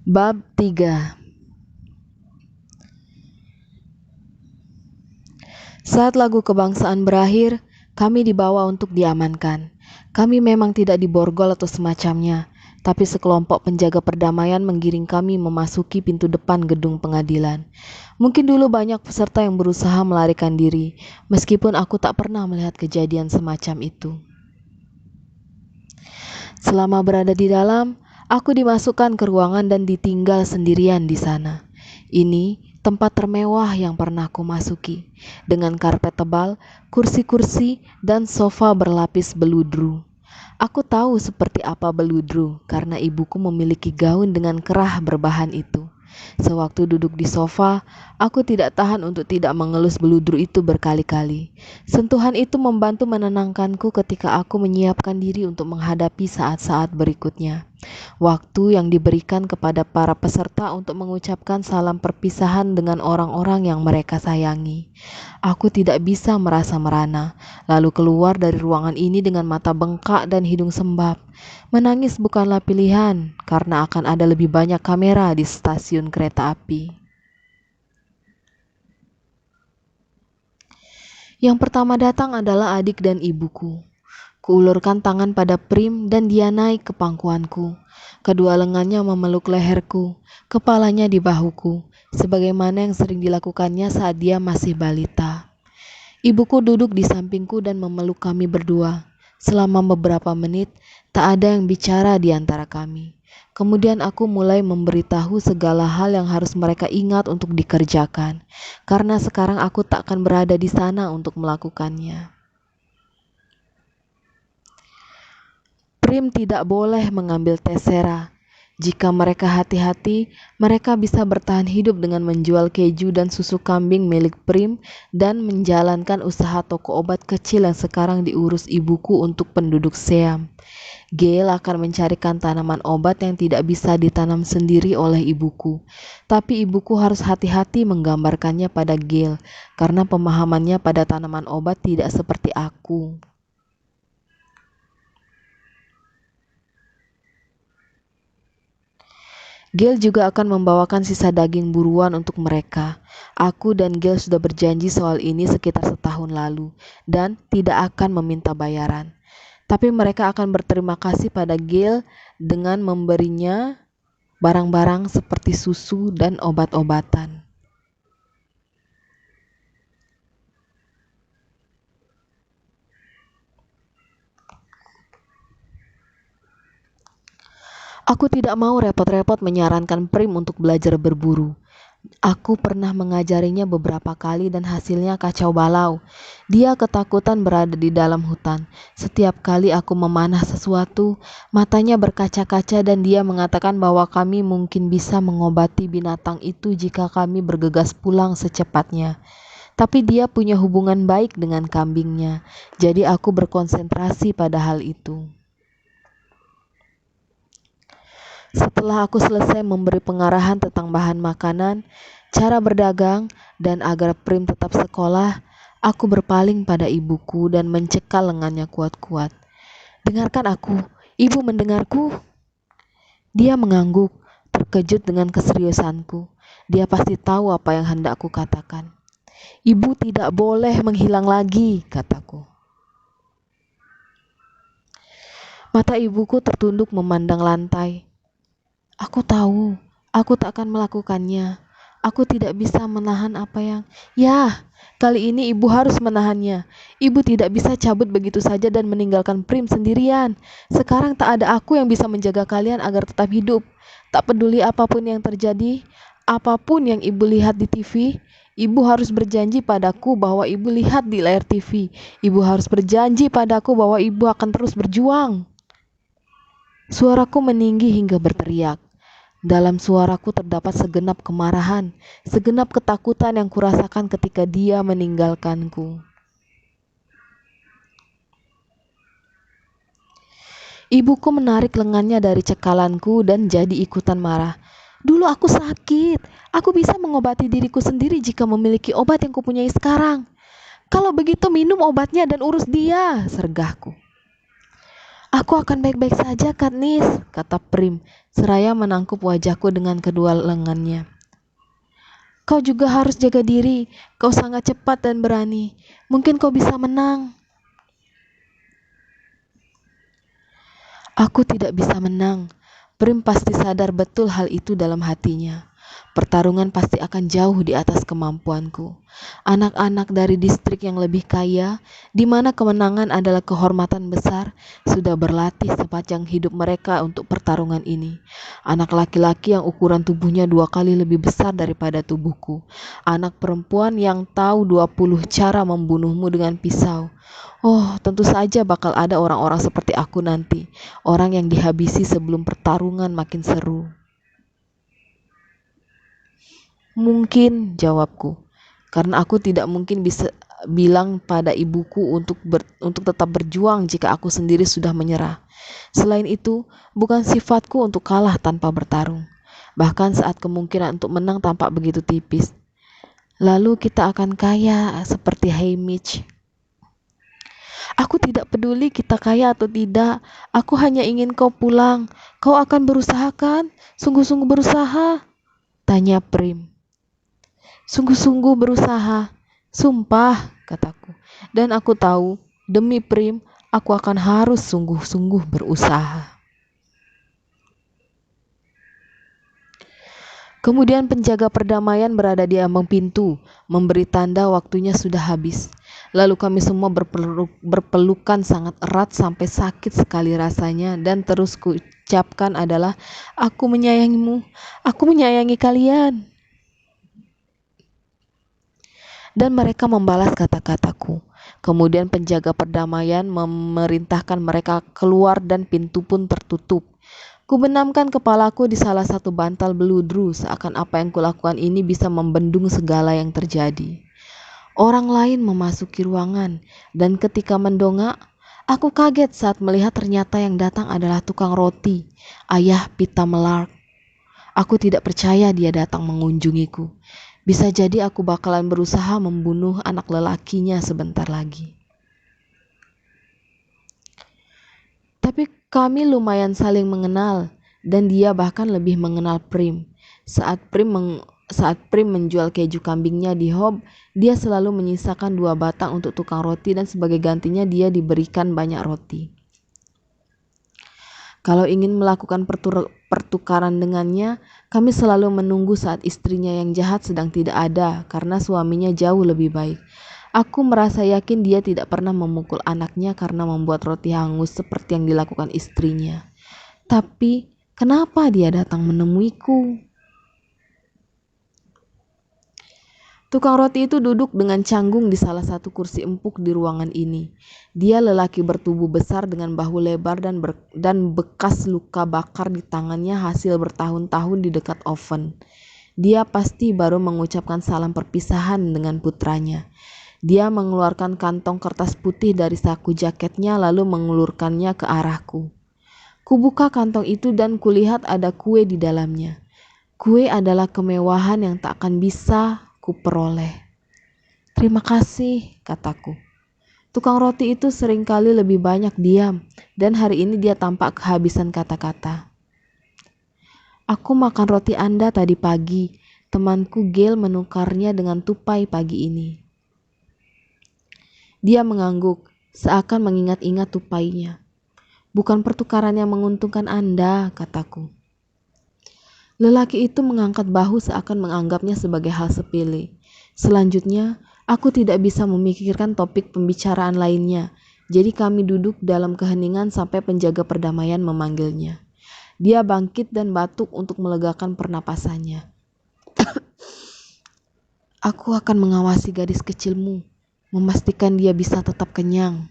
Bab 3. Saat lagu kebangsaan berakhir, kami dibawa untuk diamankan. Kami memang tidak diborgol atau semacamnya, tapi sekelompok penjaga perdamaian menggiring kami memasuki pintu depan gedung pengadilan. Mungkin dulu banyak peserta yang berusaha melarikan diri, meskipun aku tak pernah melihat kejadian semacam itu. Selama berada di dalam, aku dimasukkan ke ruangan dan ditinggal sendirian di sana. Ini tempat termewah yang pernah aku masuki, dengan karpet tebal, kursi-kursi, dan sofa berlapis beludru. Aku tahu seperti apa beludru karena ibuku memiliki gaun dengan kerah berbahan itu. Sewaktu duduk di sofa, aku tidak tahan untuk tidak mengelus beludru itu berkali-kali. Sentuhan itu membantu menenangkanku ketika aku menyiapkan diri untuk menghadapi saat-saat berikutnya. Waktu yang diberikan kepada para peserta untuk mengucapkan salam perpisahan dengan orang-orang yang mereka sayangi. Aku tidak bisa merasa merana, lalu keluar dari ruangan ini dengan mata bengkak dan hidung sembab. Menangis bukanlah pilihan, karena akan ada lebih banyak kamera di stasiun kereta api. Yang pertama datang adalah adik dan ibuku. Kuulurkan tangan pada Prim dan dia naik ke pangkuanku. Kedua lengannya memeluk leherku, kepalanya di bahuku, sebagaimana yang sering dilakukannya saat dia masih balita. Ibuku duduk di sampingku dan memeluk kami berdua. Selama beberapa menit, tak ada yang bicara di antara kami. Kemudian aku mulai memberitahu segala hal yang harus mereka ingat untuk dikerjakan, karena sekarang aku tak akan berada di sana untuk melakukannya. Prim tidak boleh mengambil tesera. Jika mereka hati-hati, mereka bisa bertahan hidup dengan menjual keju dan susu kambing milik Prim dan menjalankan usaha toko obat kecil yang sekarang diurus ibuku untuk penduduk Siam. Gail akan mencarikan tanaman obat yang tidak bisa ditanam sendiri oleh ibuku. Tapi ibuku harus hati-hati menggambarkannya pada Gail, karena pemahamannya pada tanaman obat tidak seperti aku. Gail juga akan membawakan sisa daging buruan untuk mereka. Aku dan Gail sudah berjanji soal ini sekitar setahun lalu dan tidak akan meminta bayaran. Tapi mereka akan berterima kasih pada Gail dengan memberinya barang-barang seperti susu dan obat-obatan. Aku tidak mau repot-repot menyarankan Prim untuk belajar berburu. Aku pernah mengajarinya beberapa kali dan hasilnya kacau balau. Dia ketakutan berada di dalam hutan. Setiap kali aku memanah sesuatu, matanya berkaca-kaca dan dia mengatakan bahwa kami mungkin bisa mengobati binatang itu jika kami bergegas pulang secepatnya. Tapi dia punya hubungan baik dengan kambingnya, jadi aku berkonsentrasi pada hal itu. Setelah aku selesai memberi pengarahan tentang bahan makanan, cara berdagang, dan agar Prim tetap sekolah, aku berpaling pada ibuku dan mencekal lengannya kuat-kuat. "Dengarkan aku, ibu mendengarku?" Dia mengangguk, terkejut dengan keseriusanku. Dia pasti tahu apa yang hendak aku katakan. "Ibu tidak boleh menghilang lagi," kataku. Mata ibuku tertunduk memandang lantai. "Aku tahu, aku tak akan melakukannya. Aku tidak bisa menahan apa yang... Ya, kali ini ibu harus menahannya. Ibu tidak bisa cabut begitu saja dan meninggalkan Prim sendirian. Sekarang tak ada aku yang bisa menjaga kalian agar tetap hidup. Tak peduli apapun yang terjadi, apapun yang ibu lihat di TV, ibu harus berjanji padaku bahwa ibu lihat di layar TV. Ibu harus berjanji padaku bahwa ibu akan terus berjuang." Suaraku meninggi hingga berteriak. Dalam suaraku terdapat segenap kemarahan, segenap ketakutan yang kurasakan ketika dia meninggalkanku. Ibuku menarik lengannya dari cekalanku dan jadi ikutan marah. "Dulu aku sakit. Aku bisa mengobati diriku sendiri jika memiliki obat yang kupunyai sekarang. Kalau begitu minum obatnya dan urus dia," sergahku. Aku akan baik-baik saja, Katniss, kata Prim, seraya menangkup wajahku dengan kedua lengannya. Kau juga harus jaga diri, kau sangat cepat dan berani. Mungkin kau bisa menang. Aku tidak bisa menang. Prim pasti sadar betul hal itu dalam hatinya. Pertarungan pasti akan jauh di atas kemampuanku. Anak-anak dari distrik yang lebih kaya, di mana kemenangan adalah kehormatan besar, sudah berlatih sepanjang hidup mereka untuk pertarungan ini. Anak laki-laki yang ukuran tubuhnya 2 kali lebih besar daripada tubuhku. Anak perempuan yang tahu 20 cara membunuhmu dengan pisau. Oh, tentu saja bakal ada orang-orang seperti aku nanti. Orang yang dihabisi sebelum pertarungan makin seru. Mungkin, jawabku, karena aku tidak mungkin bisa bilang pada ibuku untuk tetap berjuang jika aku sendiri sudah menyerah. Selain itu, bukan sifatku untuk kalah tanpa bertarung. Bahkan saat kemungkinan untuk menang tampak begitu tipis. Lalu kita akan kaya seperti Haymitch. Aku tidak peduli kita kaya atau tidak. Aku hanya ingin kau pulang. Kau akan berusaha kan? Sungguh-sungguh berusaha? Tanya Prim. Sungguh-sungguh berusaha. Sumpah, kataku. Dan aku tahu, demi Prim, aku akan harus sungguh-sungguh berusaha. Kemudian penjaga perdamaian berada di ambang pintu, memberi tanda waktunya sudah habis. Lalu kami semua berpelukan sangat erat sampai sakit sekali rasanya, dan terus kuucapkan adalah, aku menyayangimu, aku menyayangi kalian. Dan mereka membalas kata-kataku. Kemudian penjaga perdamaian memerintahkan mereka keluar dan pintu pun tertutup. Kubenamkan kepalaku di salah satu bantal beludru, seakan apa yang kulakukan ini bisa membendung segala yang terjadi. Orang lain memasuki ruangan, dan ketika mendongak, aku kaget saat melihat ternyata yang datang adalah tukang roti, ayah Pita Melark. Aku tidak percaya dia datang mengunjungiku. Bisa jadi aku bakalan berusaha membunuh anak lelakinya sebentar lagi. Tapi kami lumayan saling mengenal, dan dia bahkan lebih mengenal Prim. Saat Prim menjual keju kambingnya di Hob, dia selalu menyisakan 2 batang untuk tukang roti dan sebagai gantinya dia diberikan banyak roti. Kalau ingin melakukan pertukaran dengannya, kami selalu menunggu saat istrinya yang jahat sedang tidak ada karena suaminya jauh lebih baik. Aku merasa yakin dia tidak pernah memukul anaknya karena membuat roti hangus seperti yang dilakukan istrinya. Tapi, kenapa dia datang menemuiku? Tukang roti itu duduk dengan canggung di salah satu kursi empuk di ruangan ini. Dia lelaki bertubuh besar dengan bahu lebar dan bekas luka bakar di tangannya hasil bertahun-tahun di dekat oven. Dia pasti baru mengucapkan salam perpisahan dengan putranya. Dia mengeluarkan kantong kertas putih dari saku jaketnya lalu mengulurkannya ke arahku. Kubuka kantong itu dan kulihat ada kue di dalamnya. Kue adalah kemewahan yang tak akan bisa kuperoleh. Terima kasih, kataku. Tukang roti itu seringkali lebih banyak diam, dan hari ini dia tampak kehabisan kata-kata. Aku makan roti Anda tadi pagi. Temanku Gail menukarnya dengan tupai pagi ini. Dia mengangguk, seakan mengingat-ingat tupainya. Bukan pertukaran yang menguntungkan Anda, kataku. Lelaki itu mengangkat bahu seakan menganggapnya sebagai hal sepele. Selanjutnya, aku tidak bisa memikirkan topik pembicaraan lainnya, jadi kami duduk dalam keheningan sampai penjaga perdamaian memanggilnya. Dia bangkit dan batuk untuk melegakan pernapasannya. Aku akan mengawasi gadis kecilmu, memastikan dia bisa tetap kenyang.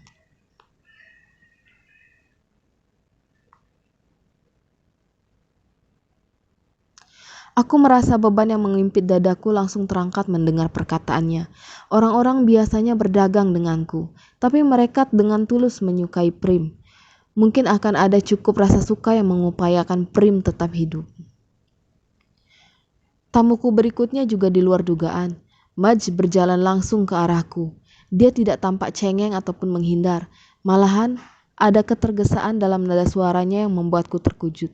Aku merasa beban yang mengimpit dadaku langsung terangkat mendengar perkataannya. Orang-orang biasanya berdagang denganku, tapi mereka dengan tulus menyukai Prim. Mungkin akan ada cukup rasa suka yang mengupayakan Prim tetap hidup. Tamuku berikutnya juga di luar dugaan. Mudge berjalan langsung ke arahku. Dia tidak tampak cengeng ataupun menghindar. Malahan, Ada ketergesaan dalam nada suaranya yang membuatku terkejut.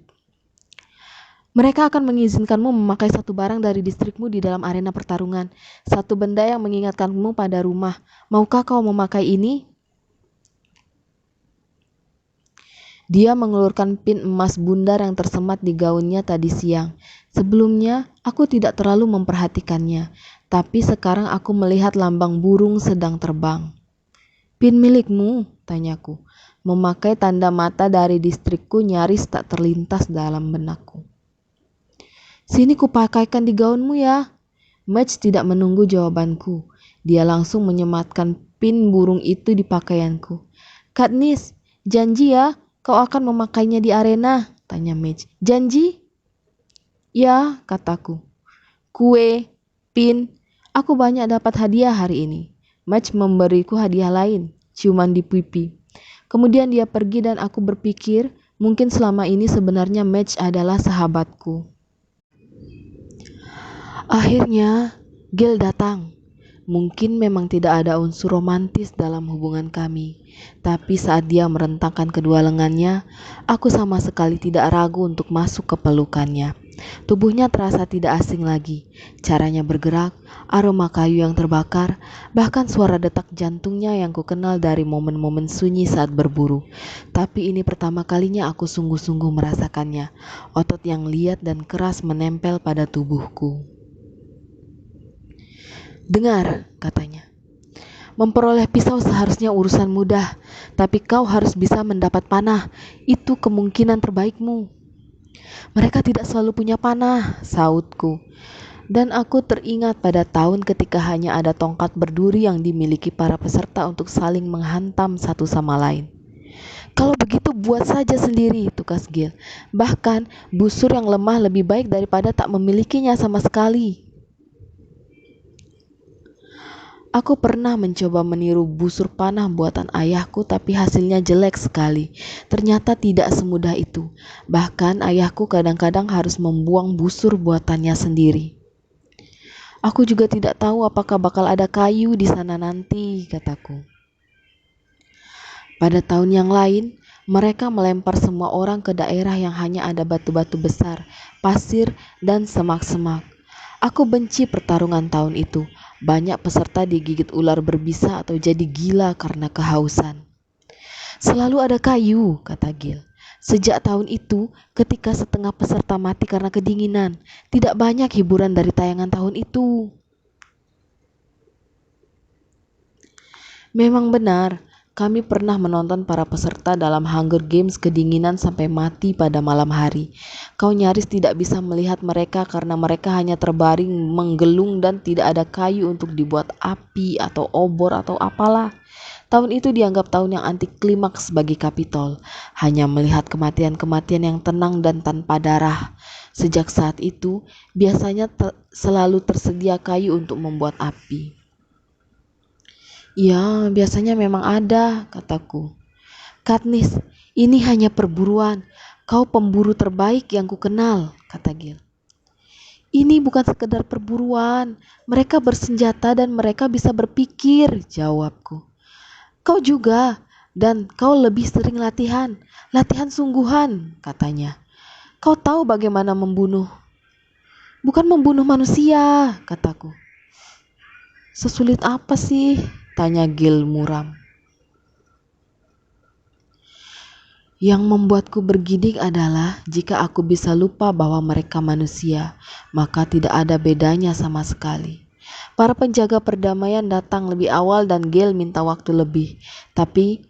Mereka akan mengizinkanmu memakai satu barang dari distrikmu di dalam arena pertarungan. Satu benda yang mengingatkanmu pada rumah. Maukah kau memakai ini? Dia mengelurkan pin emas bundar yang tersemat di gaunnya tadi siang. Sebelumnya, aku tidak terlalu memperhatikannya. Tapi sekarang aku melihat lambang burung sedang terbang. Pin milikmu? Tanyaku. Memakai tanda mata dari distrikku nyaris tak terlintas dalam benakku. Sini kupakaikan di gaunmu ya. Madge tidak menunggu jawabanku. Dia langsung menyematkan pin burung itu di pakaianku. Katniss, janji ya kau akan memakainya di arena? Tanya Madge. Janji? Ya, kataku. Kue, pin, aku banyak dapat hadiah hari ini. Madge memberiku hadiah lain, ciuman di pipi. Kemudian dia pergi dan aku berpikir mungkin selama ini sebenarnya Madge adalah sahabatku. Akhirnya, Gil datang. Mungkin memang tidak ada unsur romantis dalam hubungan kami, tapi saat dia merentangkan kedua lengannya, aku sama sekali tidak ragu untuk masuk ke pelukannya. Tubuhnya terasa tidak asing lagi. Caranya bergerak, aroma kayu yang terbakar, bahkan suara detak jantungnya yang kukenal dari momen-momen sunyi saat berburu. Tapi ini pertama kalinya aku sungguh-sungguh merasakannya. Otot yang liat dan keras menempel pada tubuhku. Dengar, katanya. Memperoleh pisau seharusnya urusan mudah, tapi kau harus bisa mendapat panah. Itu kemungkinan terbaikmu. Mereka tidak selalu punya panah, sautku. Dan aku teringat pada tahun ketika hanya ada tongkat berduri yang dimiliki para peserta untuk saling menghantam satu sama lain. Kalau begitu buat saja sendiri, tukas Gil. Bahkan busur yang lemah lebih baik daripada tak memilikinya sama sekali. Aku pernah mencoba meniru busur panah buatan ayahku, tapi hasilnya jelek sekali. Ternyata tidak semudah itu. Bahkan ayahku kadang-kadang harus membuang busur buatannya sendiri. Aku juga tidak tahu apakah bakal ada kayu di sana nanti, kataku. Pada tahun yang lain, mereka melempar semua orang ke daerah yang hanya ada batu-batu besar, pasir, dan semak-semak. Aku benci pertarungan tahun itu. Banyak peserta digigit ular berbisa atau jadi gila karena kehausan. Selalu ada kayu, kata Gil. Sejak tahun itu, ketika setengah peserta mati karena kedinginan, tidak banyak hiburan dari tayangan tahun itu. Memang benar, kami pernah menonton para peserta dalam Hunger Games kedinginan sampai mati pada malam hari. Kau nyaris tidak bisa melihat mereka karena mereka hanya terbaring menggelung dan tidak ada kayu untuk dibuat api atau obor atau apalah. Tahun itu dianggap tahun yang anti klimaks bagi Kapitol. Hanya melihat kematian-kematian yang tenang dan tanpa darah. Sejak saat itu, biasanya selalu tersedia kayu untuk membuat api. Ya, biasanya memang ada, kataku. Katniss, ini hanya perburuan. Kau pemburu terbaik yang kukenal, kata Gil. Ini bukan sekedar perburuan. Mereka bersenjata dan mereka bisa berpikir, jawabku. Kau juga, dan kau lebih sering latihan. Latihan sungguhan, katanya. Kau tahu bagaimana membunuh. Bukan membunuh manusia, kataku. Sesulit apa sih? Tanya Gil muram. Yang membuatku bergidik adalah jika aku bisa lupa bahwa mereka manusia, maka tidak ada bedanya sama sekali. Para penjaga perdamaian datang lebih awal dan Gale minta waktu lebih, tapi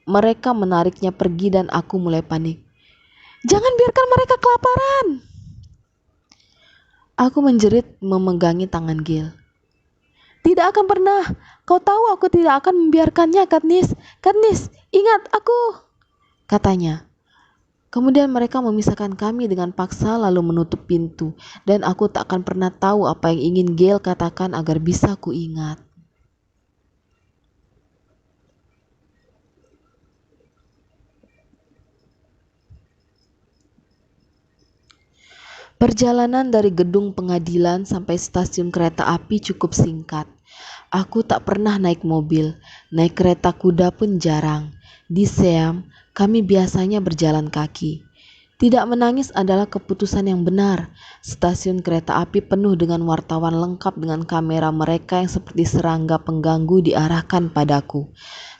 mereka menariknya pergi dan aku mulai panik. Jangan biarkan mereka kelaparan! Aku menjerit memegangi tangan Gale. Tidak akan pernah. Kau tahu aku tidak akan membiarkannya, Katniss. Katniss, ingat aku, katanya. Kemudian mereka memisahkan kami dengan paksa lalu menutup pintu. Dan aku tak akan pernah tahu apa yang ingin Gale katakan agar bisa ku ingat. Perjalanan dari gedung pengadilan sampai stasiun kereta api cukup singkat. Aku tak pernah naik mobil, naik kereta kuda pun jarang. Di Siam, kami biasanya berjalan kaki. Tidak menangis adalah keputusan yang benar. Stasiun kereta api penuh dengan wartawan lengkap dengan kamera mereka yang seperti serangga pengganggu diarahkan padaku.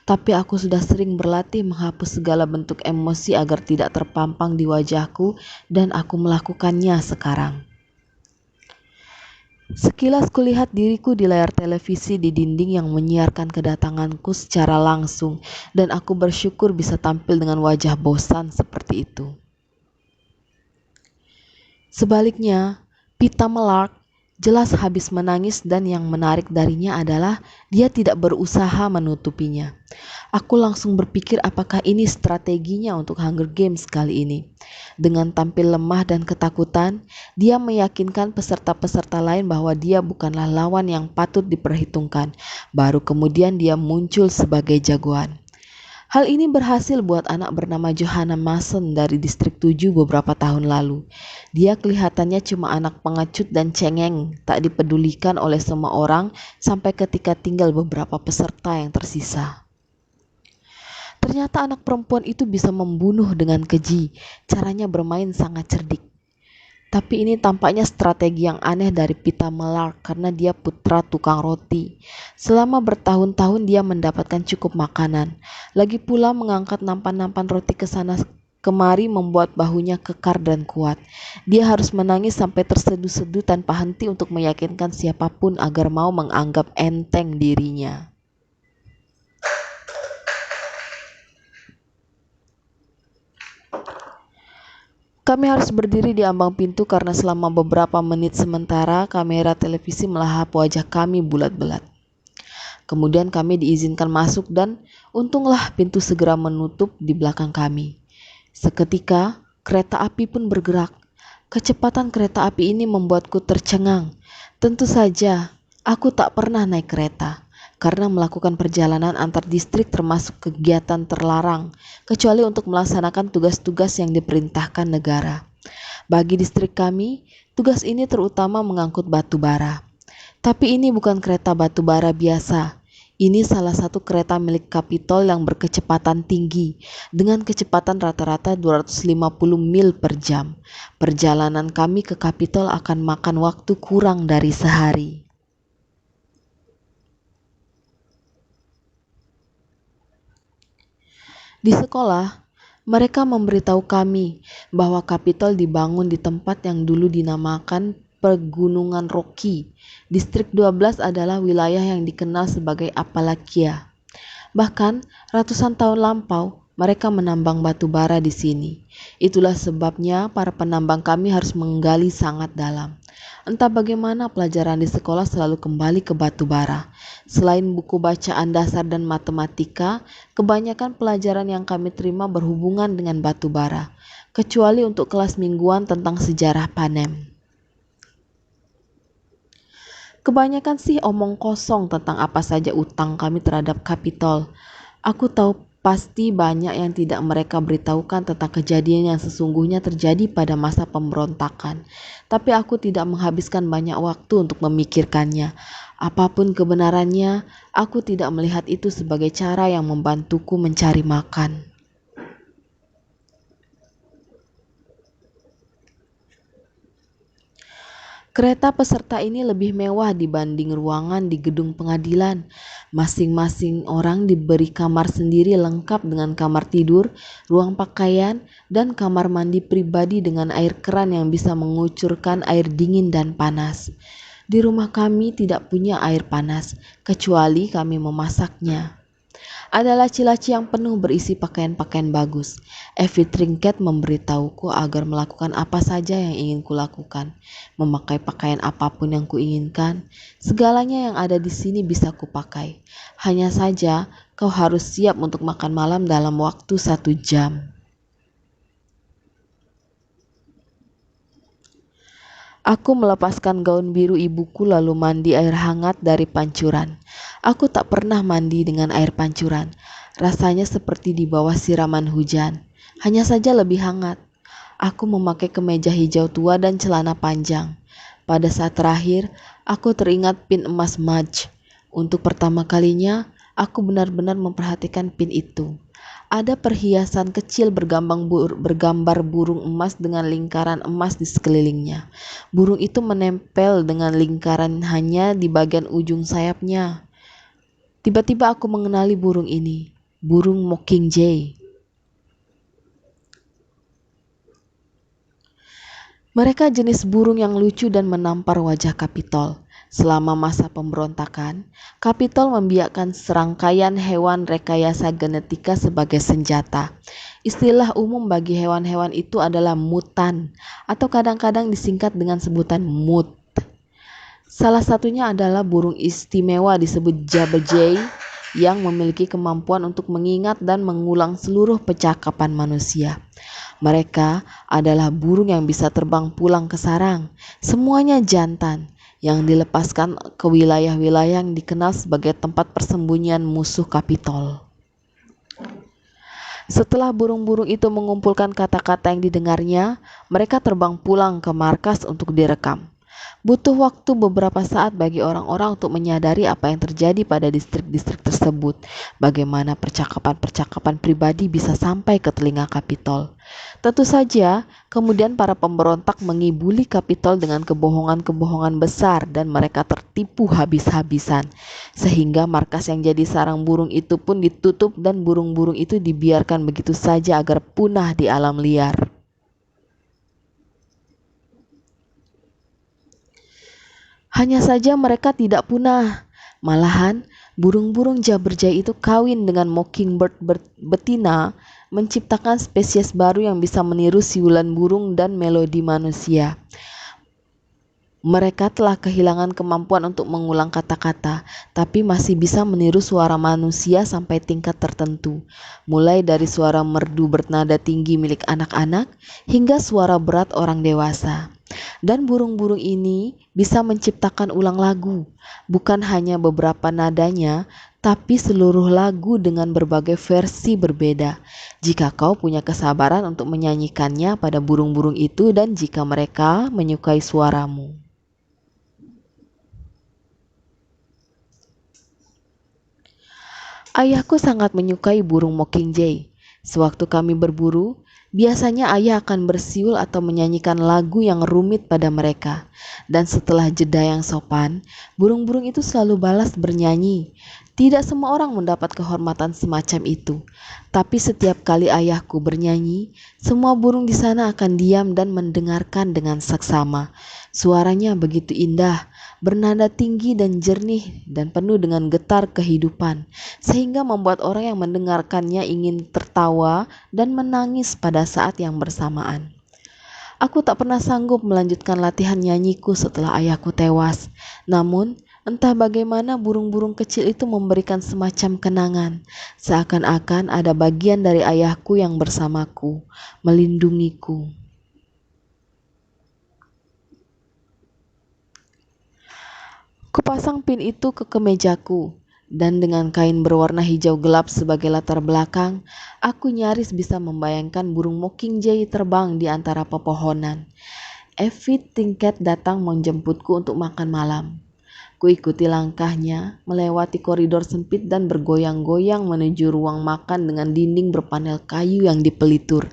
Tapi aku sudah sering berlatih menghapus segala bentuk emosi agar tidak terpampang di wajahku dan aku melakukannya sekarang. Sekilas kulihat diriku di layar televisi di dinding yang menyiarkan kedatanganku secara langsung dan aku bersyukur bisa tampil dengan wajah bosan seperti itu. Sebaliknya, Pita Melark jelas habis menangis dan yang menarik darinya adalah dia tidak berusaha menutupinya. Aku langsung berpikir apakah ini strateginya untuk Hunger Games kali ini. Dengan tampil lemah dan ketakutan, dia meyakinkan peserta-peserta lain bahwa dia bukanlah lawan yang patut diperhitungkan. Baru kemudian dia muncul sebagai jagoan. Hal ini berhasil buat anak bernama Johanna Mason dari distrik 7 beberapa tahun lalu. Dia kelihatannya cuma anak pengecut dan cengeng, tak dipedulikan oleh semua orang sampai ketika tinggal beberapa peserta yang tersisa. Ternyata anak perempuan itu bisa membunuh dengan keji. Caranya bermain sangat cerdik. Tapi ini tampaknya strategi yang aneh dari Pita Melark karena dia putra tukang roti. Selama bertahun-tahun dia mendapatkan cukup makanan. Lagi pula mengangkat nampan-nampan roti ke sana kemari membuat bahunya kekar dan kuat. Dia harus menangis sampai terseduh-seduh tanpa henti untuk meyakinkan siapapun agar mau menganggap enteng dirinya. Kami harus berdiri di ambang pintu karena selama beberapa menit sementara kamera televisi melahap wajah kami bulat-bulat. Kemudian kami diizinkan masuk dan untunglah pintu segera menutup di belakang kami. Seketika kereta api pun bergerak. Kecepatan kereta api ini membuatku tercengang. Tentu saja aku tak pernah naik kereta karena melakukan perjalanan antar distrik termasuk kegiatan terlarang, kecuali untuk melaksanakan tugas-tugas yang diperintahkan negara. Bagi distrik kami, tugas ini terutama mengangkut batu bara. Tapi ini bukan kereta batu bara biasa. Ini salah satu kereta milik Capitol yang berkecepatan tinggi, dengan kecepatan rata-rata 250 mil per jam. Perjalanan kami ke Capitol akan makan waktu kurang dari sehari. Di sekolah, mereka memberitahu kami bahwa Capitol dibangun di tempat yang dulu dinamakan Pegunungan Rocky. Distrik 12 adalah wilayah yang dikenal sebagai Appalachia. Bahkan ratusan tahun lampau, mereka menambang batu bara di sini. Itulah sebabnya para penambang kami harus menggali sangat dalam. Entah bagaimana pelajaran di sekolah selalu kembali ke batu bara. Selain buku bacaan dasar dan matematika, kebanyakan pelajaran yang kami terima berhubungan dengan batu bara, kecuali untuk kelas mingguan tentang sejarah Panem. Kebanyakan sih omong kosong tentang apa saja utang kami terhadap Capitol. Aku tahu pasti banyak yang tidak mereka beritahukan tentang kejadian yang sesungguhnya terjadi pada masa pemberontakan. Tapi aku tidak menghabiskan banyak waktu untuk memikirkannya. Apapun kebenarannya, aku tidak melihat itu sebagai cara yang membantuku mencari makan. Kereta peserta ini lebih mewah dibanding ruangan di gedung pengadilan. Masing-masing orang diberi kamar sendiri lengkap dengan kamar tidur, ruang pakaian, dan kamar mandi pribadi dengan air keran yang bisa mengucurkan air dingin dan panas. Di rumah kami tidak punya air panas, kecuali kami memasaknya. Ada laci-laci yang penuh berisi pakaian-pakaian bagus. Evie Trinket memberitahuku agar melakukan apa saja yang ingin kulakukan, memakai pakaian apapun yang kuinginkan. Segalanya yang ada di sini bisa kupakai. Hanya saja kau harus siap untuk makan malam dalam waktu 1 jam. Aku melepaskan gaun biru ibuku lalu mandi air hangat dari pancuran. Aku tak pernah mandi dengan air pancuran. Rasanya seperti di bawah siraman hujan. Hanya saja lebih hangat. Aku memakai kemeja hijau tua dan celana panjang. Pada saat terakhir, aku teringat pin emas Mudge. Untuk pertama kalinya, aku benar-benar memperhatikan pin itu. Ada perhiasan kecil bergambar burung emas dengan lingkaran emas di sekelilingnya. Burung itu menempel dengan lingkaran hanya di bagian ujung sayapnya. Tiba-tiba aku mengenali burung ini, burung mockingjay. Mereka jenis burung yang lucu dan menampar wajah Kapitol. Selama masa pemberontakan, Kapitol membiarkan serangkaian hewan rekayasa genetika sebagai senjata. Istilah umum bagi hewan-hewan itu adalah mutan, atau kadang-kadang disingkat dengan sebutan mut. Salah satunya adalah burung istimewa disebut jabberjay yang memiliki kemampuan untuk mengingat dan mengulang seluruh percakapan manusia. Mereka adalah burung yang bisa terbang pulang ke sarang. Semuanya jantan yang dilepaskan ke wilayah-wilayah yang dikenal sebagai tempat persembunyian musuh Kapitol. Setelah burung-burung itu mengumpulkan kata-kata yang didengarnya, mereka terbang pulang ke markas untuk direkam. Butuh waktu beberapa saat bagi orang-orang untuk menyadari apa yang terjadi pada distrik-distrik tersebut, bagaimana percakapan-percakapan pribadi bisa sampai ke telinga Kapitol. Tentu saja, kemudian para pemberontak mengibuli Kapitol dengan kebohongan-kebohongan besar dan mereka tertipu habis-habisan, sehingga markas yang jadi sarang burung itu pun ditutup dan burung-burung itu dibiarkan begitu saja agar punah di alam liar. Hanya saja mereka tidak punah. Malahan, burung-burung jabberjay itu kawin dengan mockingbird betina, menciptakan spesies baru yang bisa meniru siulan burung dan melodi manusia. Mereka telah kehilangan kemampuan untuk mengulang kata-kata, tapi masih bisa meniru suara manusia sampai tingkat tertentu, mulai dari suara merdu bernada tinggi milik anak-anak hingga suara berat orang dewasa. Dan burung-burung ini bisa menciptakan ulang lagu, bukan hanya beberapa nadanya, tapi seluruh lagu dengan berbagai versi berbeda. Jika kau punya kesabaran untuk menyanyikannya pada burung-burung itu dan jika mereka menyukai suaramu. Ayahku sangat menyukai burung mockingjay. Sewaktu kami berburu, biasanya ayah akan bersiul atau menyanyikan lagu yang rumit pada mereka. Dan setelah jeda yang sopan, burung-burung itu selalu balas bernyanyi. Tidak semua orang mendapat kehormatan semacam itu. Tapi setiap kali ayahku bernyanyi, semua burung di sana akan diam dan mendengarkan dengan seksama. Suaranya begitu indah, bernada tinggi dan jernih dan penuh dengan getar kehidupan, sehingga membuat orang yang mendengarkannya ingin tertawa dan menangis pada saat yang bersamaan. Aku tak pernah sanggup melanjutkan latihan nyanyiku setelah ayahku tewas. Namun, entah bagaimana burung-burung kecil itu memberikan semacam kenangan, seakan-akan ada bagian dari ayahku yang bersamaku, melindungiku. Kupasang pin itu ke kemejaku, dan dengan kain berwarna hijau gelap sebagai latar belakang, aku nyaris bisa membayangkan burung mockingjay terbang di antara pepohonan. Effie Trinket datang menjemputku untuk makan malam. Kuikuti langkahnya, melewati koridor sempit dan bergoyang-goyang menuju ruang makan dengan dinding berpanel kayu yang dipelitur.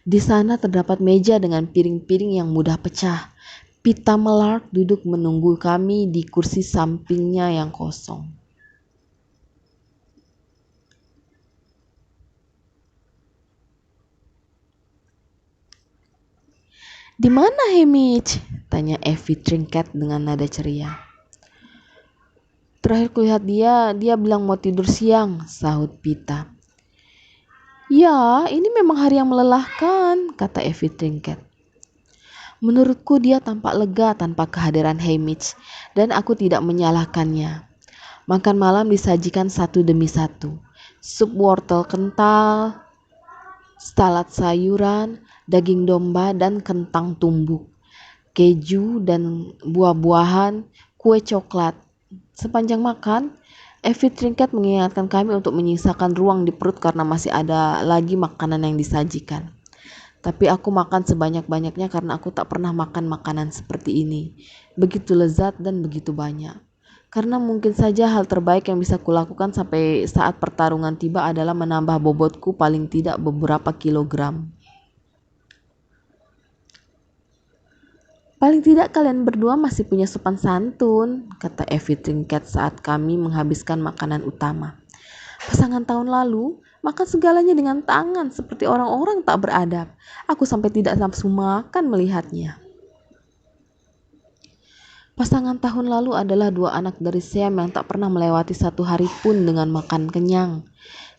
Di sana terdapat meja dengan piring-piring yang mudah pecah. Pita Mellard duduk menunggu kami di kursi sampingnya yang kosong. "Di mana Hamish?" tanya Effie Trinket dengan nada ceria. "Terakhir kulihat dia bilang mau tidur siang," sahut Pita. "Ya, ini memang hari yang melelahkan," kata Effie Trinket. Menurutku dia tampak lega tanpa kehadiran Hamish, dan aku tidak menyalahkannya. Makan malam disajikan satu demi satu. Sup wortel kental, salad sayuran, daging domba dan kentang tumbuk, keju dan buah-buahan, kue coklat. Sepanjang makan, Effie Trinket mengingatkan kami untuk menyisakan ruang di perut karena masih ada lagi makanan yang disajikan. Tapi aku makan sebanyak-banyaknya karena aku tak pernah makan makanan seperti ini. Begitu lezat dan begitu banyak. karena mungkin saja hal terbaik yang bisa kulakukan sampai saat pertarungan tiba adalah menambah bobotku paling tidak beberapa kilogram. "Paling tidak kalian berdua masih punya sopan santun," kata Evie Trinket saat kami menghabiskan makanan utama. "Pasangan tahun lalu makan segalanya dengan tangan seperti orang-orang tak beradab. Aku sampai tidak nafsu makan melihatnya." Pasangan tahun lalu adalah dua anak dari Siam yang tak pernah melewati satu hari pun dengan makan kenyang.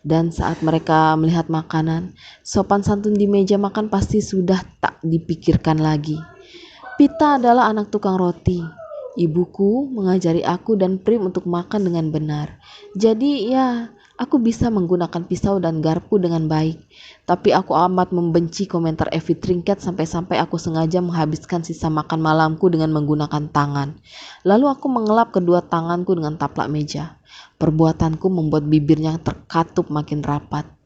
Dan saat mereka melihat makanan, sopan santun di meja makan pasti sudah tak dipikirkan lagi. Pita adalah anak tukang roti. Ibuku mengajari aku dan Prim untuk makan dengan benar. Jadi ya, aku bisa menggunakan pisau dan garpu dengan baik. Tapi aku amat membenci komentar Evie Trinket sampai-sampai aku sengaja menghabiskan sisa makan malamku dengan menggunakan tangan. Lalu aku mengelap kedua tanganku dengan taplak meja. Perbuatanku membuat bibirnya terkatup makin rapat.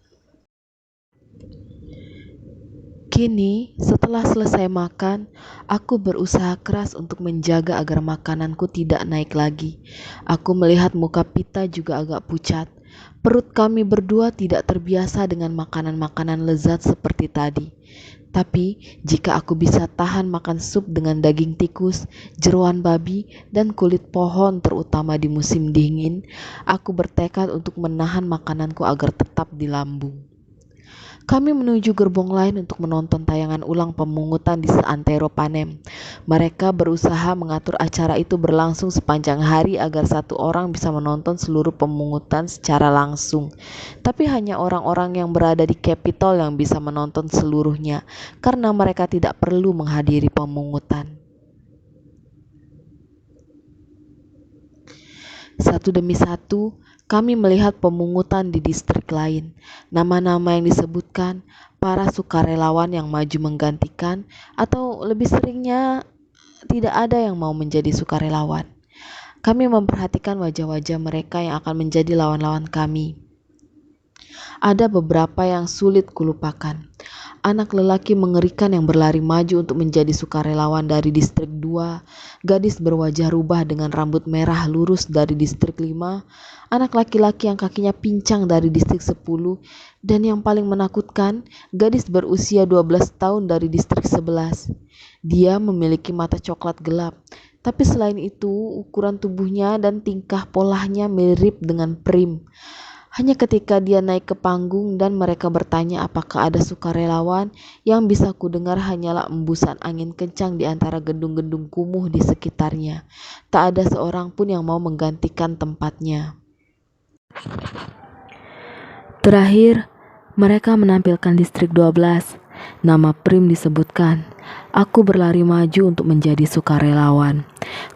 Kini, setelah selesai makan, aku berusaha keras untuk menjaga agar makananku tidak naik lagi. Aku melihat muka Pita juga agak pucat. Perut kami berdua tidak terbiasa dengan makanan-makanan lezat seperti tadi. Tapi, jika aku bisa tahan makan sup dengan daging tikus, jeroan babi, dan kulit pohon terutama di musim dingin, aku bertekad untuk menahan makananku agar tetap di lambung. Kami menuju gerbong lain untuk menonton tayangan ulang pemungutan di seantero Panem. Mereka berusaha mengatur acara itu berlangsung sepanjang hari agar satu orang bisa menonton seluruh pemungutan secara langsung. Tapi hanya orang-orang yang berada di Capitol yang bisa menonton seluruhnya, karena mereka tidak perlu menghadiri pemungutan. Satu demi satu, kami melihat pemungutan di distrik lain. Nama-nama yang disebutkan, para sukarelawan yang maju menggantikan, atau lebih seringnya tidak ada yang mau menjadi sukarelawan. Kami memperhatikan wajah-wajah mereka yang akan menjadi lawan-lawan kami. Ada beberapa yang sulit kulupakan. Anak lelaki mengerikan yang berlari maju untuk menjadi sukarelawan dari distrik 2, gadis berwajah rubah dengan rambut merah lurus dari distrik 5, anak laki-laki yang kakinya pincang dari distrik 10, dan yang paling menakutkan, gadis berusia 12 tahun dari distrik 11. Dia memiliki mata coklat gelap, tapi selain itu ukuran tubuhnya dan tingkah polanya mirip dengan Prim. Hanya ketika dia naik ke panggung dan mereka bertanya apakah ada sukarelawan, yang bisa kudengar hanyalah embusan angin kencang di antara gedung-gedung kumuh di sekitarnya. Tak ada seorang pun yang mau menggantikan tempatnya. Terakhir, mereka menampilkan distrik 12. Nama Prim disebutkan. Aku berlari maju untuk menjadi sukarelawan.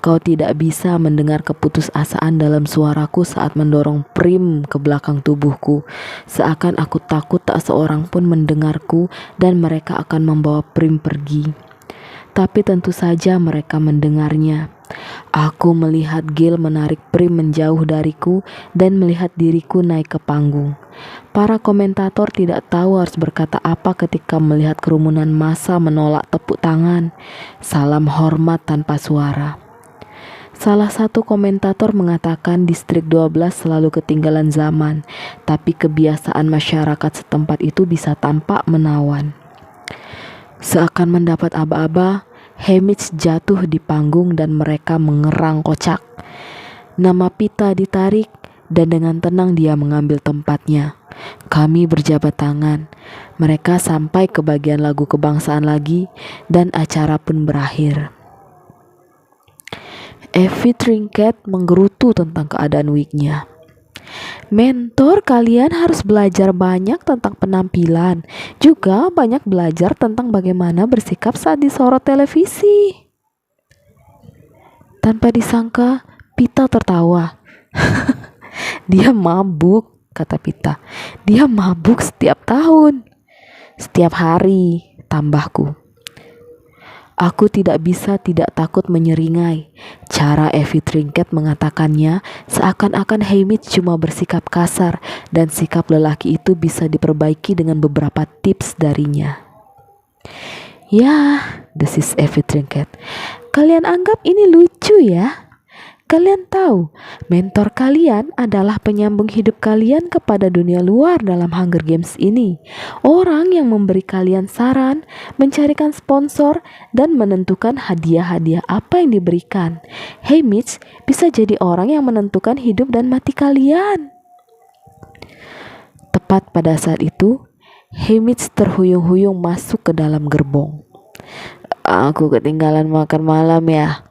Kau tidak bisa mendengar keputusasaan dalam suaraku saat mendorong Prim ke belakang tubuhku. Seakan aku takut tak seorang pun mendengarku dan mereka akan membawa Prim pergi. Tapi tentu saja mereka mendengarnya. Aku melihat Gil menarik Prim menjauh dariku dan melihat diriku naik ke panggung. Para komentator tidak tahu harus berkata apa ketika melihat kerumunan massa menolak tepuk tangan, salam hormat tanpa suara. Salah satu komentator mengatakan distrik 12 selalu ketinggalan zaman, tapi kebiasaan masyarakat setempat itu bisa tampak menawan. Seakan mendapat aba-aba, Hamish jatuh di panggung dan mereka mengerang kocak. Nama Pita ditarik dan dengan tenang dia mengambil tempatnya. Kami berjabat tangan. Mereka sampai ke bagian lagu kebangsaan lagi dan acara pun berakhir. Evie Trinket menggerutu tentang keadaan wignya. Mentor, kalian harus belajar banyak tentang penampilan. Juga banyak belajar tentang bagaimana bersikap saat disorot televisi. Tanpa disangka, Pita tertawa. Dia mabuk, kata Pita. Dia mabuk setiap tahun. Setiap hari, tambahku. Aku tidak bisa tidak takut menyeringai. Cara Evie Trinket mengatakannya seakan-akan Hamish cuma bersikap kasar dan sikap lelaki itu bisa diperbaiki dengan beberapa tips darinya. Ya, desis Evie Trinket. Kalian anggap ini lucu ya? Kalian tahu, mentor kalian adalah penyambung hidup kalian kepada dunia luar dalam Hunger Games ini. Orang yang memberi kalian saran, mencarikan sponsor, dan menentukan hadiah-hadiah apa yang diberikan. Haymitch bisa jadi orang yang menentukan hidup dan mati kalian. Tepat pada saat itu, Haymitch terhuyung-huyung masuk ke dalam gerbong. "Aku ketinggalan makan malam ya,"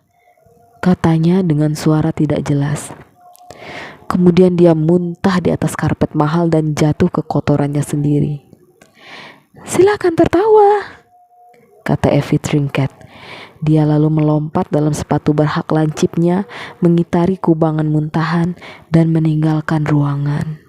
katanya dengan suara tidak jelas. Kemudian dia muntah di atas karpet mahal dan jatuh ke kotorannya sendiri. "Silakan tertawa," kata Evie Trinket. Dia lalu melompat dalam sepatu berhak lancipnya, mengitari kubangan muntahan, dan meninggalkan ruangan.